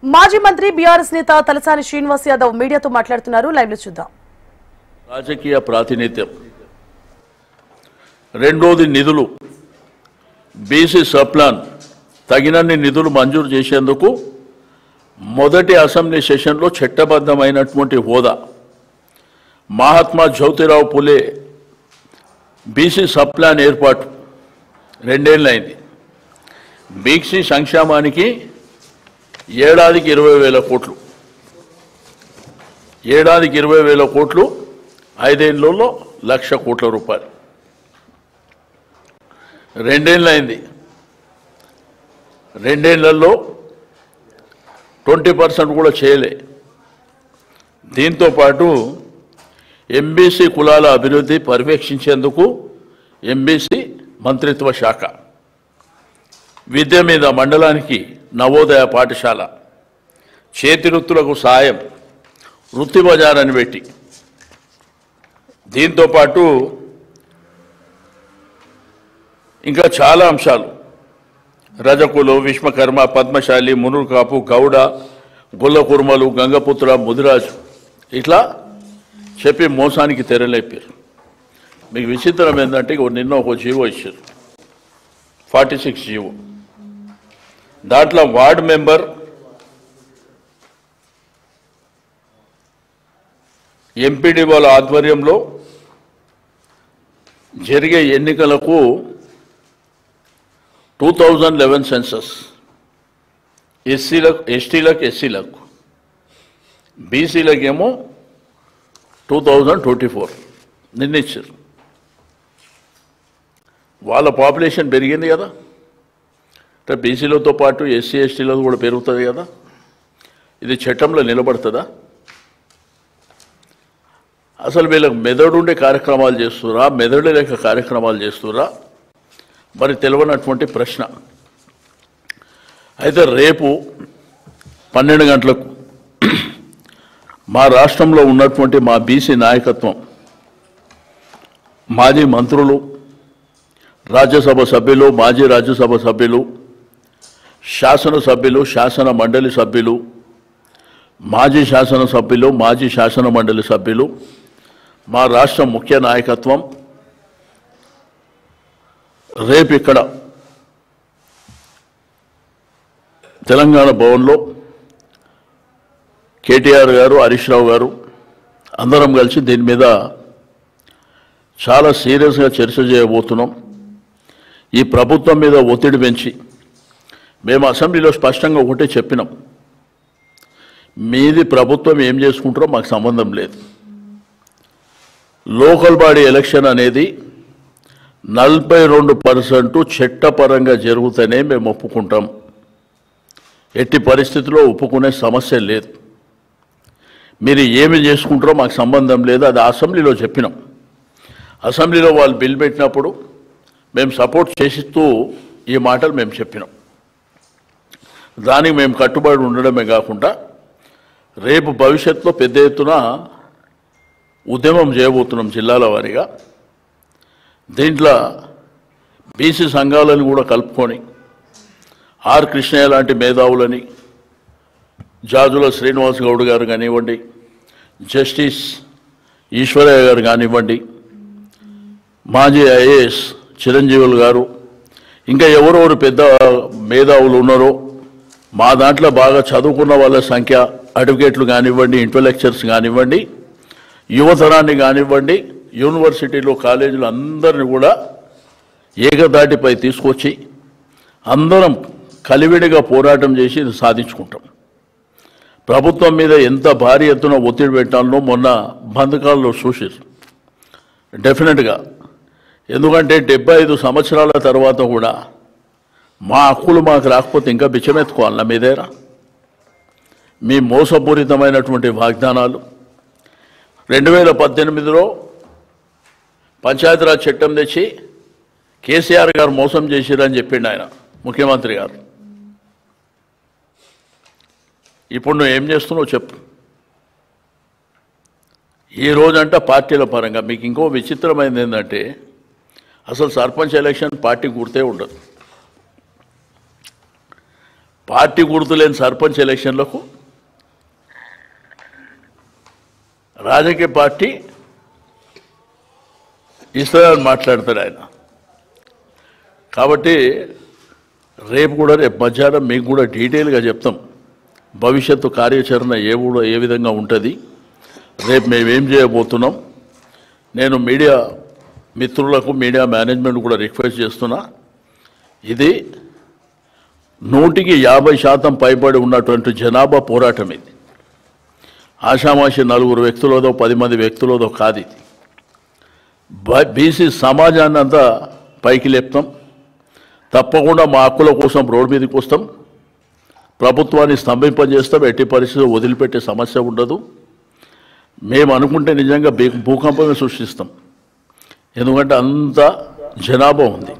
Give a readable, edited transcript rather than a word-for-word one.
మాజీ మంత్రి బీఆర్ఎస్ నేత తలసాని శ్రీనివాస్ యాదవ్ మీడియాతో మాట్లాడుతున్నారు. లైవ్ లో చూద్దాం. రాజకీయ ప్రాతినిధ్యం, రెండోది నిధులు. బీసీ సప్లాన్ తగినన్ని నిధులు మంజూరు చేసేందుకు మొదటి అసెంబ్లీ సెషన్లో చట్టబద్ధమైనటువంటి హోదా. మహాత్మా జ్యోతిరావు పులే బీసీ సప్లాన్ ఏర్పాటు 2 ఏళ్ళైంది. బీసీ సంక్షేమానికి ఏడాదికి 20,000 కోట్లు, ఏడాదికి 20,000 కోట్లు, 5 ఏళ్లలో 1,00,000 కోట్ల రూపాయలు. 2 ఏళ్ళైంది. 2 ఏళ్లలో 20% కూడా చేయలే. దీంతో పాటు ఎంబీసీ కులాల అభివృద్ధి పర్యవేక్షించేందుకు ఎంబీసీ మంత్రిత్వ శాఖ, విద్య మీద మండలానికి నవోదయ పాఠశాల, చేతి వృత్తులకు సాయం, వృత్తి బజార్ అని పెట్టి, దీంతో పాటు ఇంకా చాలా అంశాలు, రజకులు, విశ్వకర్మ, పద్మశాలి, మునులు కాపు, గౌడ, గొల్ల కుర్మలు, గంగపుత్ర, ముదిరాజు, ఇట్లా చెప్పి మోసానికి తెరలేపారు. మీకు విచిత్రం ఏంటంటే నిన్న ఒక జీవో ఇచ్చారు, 46 జీవో. దాంట్లో వార్డు మెంబర్, ఎంపీడీ వాళ్ళ ఆధ్వర్యంలో జరిగే ఎన్నికలకు 2011 సెన్సస్, ఎస్టీలకు, ఎస్సీలకు, బీసీలకేమో 2024 నిర్ణయించారు. వాళ్ళ పాపులేషన్ పెరిగింది కదా, అంటే బీసీలతో పాటు ఎస్సీ ఎస్టీలతో కూడా పెరుగుతుంది కదా. ఇది చట్టంలో నిలబడుతుందా? అసలు వీళ్ళకి మెదడుండే కార్యక్రమాలు చేస్తురా, మెదడు లేక కార్యక్రమాలు చేస్తురా మరి తెలియనటువంటి ప్రశ్న. అయితే రేపు 12 గంటలకు మా రాష్ట్రంలో ఉన్నటువంటి మా బీసీ నాయకత్వం, మాజీ మంత్రులు, రాజ్యసభ సభ్యులు, మాజీ రాజ్యసభ సభ్యులు, శాసనసభ్యులు, శాసన మండలి సభ్యులు, మాజీ శాసనసభ్యులు, మాజీ శాసన మండలి సభ్యులు, మా రాష్ట్ర ముఖ్య నాయకత్వం రేపు ఇక్కడ తెలంగాణ భవన్లో కేటీఆర్ గారు, హరీష్ రావు గారు అందరం కలిసి దీని మీద చాలా సీరియస్గా చర్చ చేయబోతున్నాం. ఈ ప్రభుత్వం మీద ఒత్తిడి పెంచి మేము అసెంబ్లీలో స్పష్టంగా ఒకటే చెప్పినాం, మీది ప్రభుత్వం ఏం చేసుకుంటారో మాకు సంబంధం లేదు. లోకల్ బాడీ ఎలక్షన్ అనేది 42% చట్టపరంగా జరుగుతూనే మేము ఒప్పుకుంటాం. ఎట్టి పరిస్థితుల్లో ఒప్పుకునే సమస్య లేదు. మీరు ఏమి చేసుకుంటారో మాకు సంబంధం లేదు. అది అసెంబ్లీలో చెప్పినాం. అసెంబ్లీలో వాళ్ళు బిల్ పెట్టినప్పుడు మేము సపోర్ట్ చేస్తూ ఈ మాటలు మేము చెప్పినాం. దానికి మేము కట్టుబడి ఉండడమే కాకుండా రేపు భవిష్యత్తులో పెద్ద ఎత్తున ఉద్యమం చేయబోతున్నాం జిల్లాల వారీగా. దీంట్లో బీసీ సంఘాలను కూడా కలుపుకొని ఆర్ కృష్ణయ్య లాంటి మేధావులని, జాజుల శ్రీనివాస్ గౌడ్ గారు కానివ్వండి, జస్టిస్ ఈశ్వరయ్య గారు కానివ్వండి, మాజీ ఐఏఎస్ చిరంజీవులు గారు, ఇంకా ఎవరెవరు పెద్ద మేధావులు ఉన్నారో మా దాంట్లో బాగా చదువుకున్న వాళ్ళ సంఖ్య, అడ్వకేట్లు కానివ్వండి, ఇంటలెక్చర్స్ కానివ్వండి, యువతరాన్ని కానివ్వండి, యూనివర్సిటీలో కాలేజీలు అందరిని కూడా ఏకదాటిపై తీసుకొచ్చి అందరం కలివిడిగా పోరాటం చేసి ఇది సాధించుకుంటాం. ప్రభుత్వం మీద ఎంత భారీ ఎత్తున ఒత్తిడి పెట్టాలనో మొన్న బంధకాల్లో చూసారు డెఫినెట్గా. ఎందుకంటే 75 సంవత్సరాల తర్వాత కూడా మా హక్కులు మాకు రాకపోతే ఇంకా బిచ్చమెత్తుకోవాలన్నా మీ దగ్గర? మీ మోసపూరితమైనటువంటి వాగ్దానాలు. 2018లో పంచాయతీరాజ్ చట్టం తెచ్చి కేసీఆర్ గారు మోసం చేసిరని చెప్పిండు ఆయన, ముఖ్యమంత్రి గారు. ఇప్పుడు నువ్వు ఏం చేస్తున్నావు చెప్పు. ఈ రోజంట పార్టీల పరంగా మీకు ఇంకో విచిత్రమైనది ఏంటంటే అసలు సర్పంచ్ ఎలక్షన్ పార్టీ గుర్తే ఉండదు. పార్టీ గుర్తులేని సర్పంచ్ ఎలక్షన్లకు రాజకీయ పార్టీ ఇస్తారని మాట్లాడతాడు ఆయన. కాబట్టి రేపు మధ్యాహ్నం మీకు కూడా డీటెయిల్గా చెప్తాం భవిష్యత్తు కార్యాచరణ ఏ విధంగా ఉంటుంది, రేపు మేమేం చేయబోతున్నాం. నేను మీడియా మిత్రులకు మీడియా మేనేజ్మెంట్ కూడా రిక్వెస్ట్ చేస్తున్నా, ఇది 150% పైబడి ఉన్నటువంటి జనాభా పోరాటం. ఇది ఆషామాషి 4 వ్యక్తులదో 10 మంది వ్యక్తులదో కాదు. ఇది బీసీ సమాజాన్ని అంతా పైకి లేపుతాం. తప్పకుండా మా హక్కుల కోసం రోడ్డు మీదకి వస్తాం. ప్రభుత్వాన్ని స్తంభింపజేస్తాం. ఎట్టి పరిస్థితుల్లో వదిలిపెట్టే సమస్య ఉండదు. మేము అనుకుంటే నిజంగా భూకంపమే సృష్టిస్తాం. ఎందుకంటే అంత జనాభా ఉంది.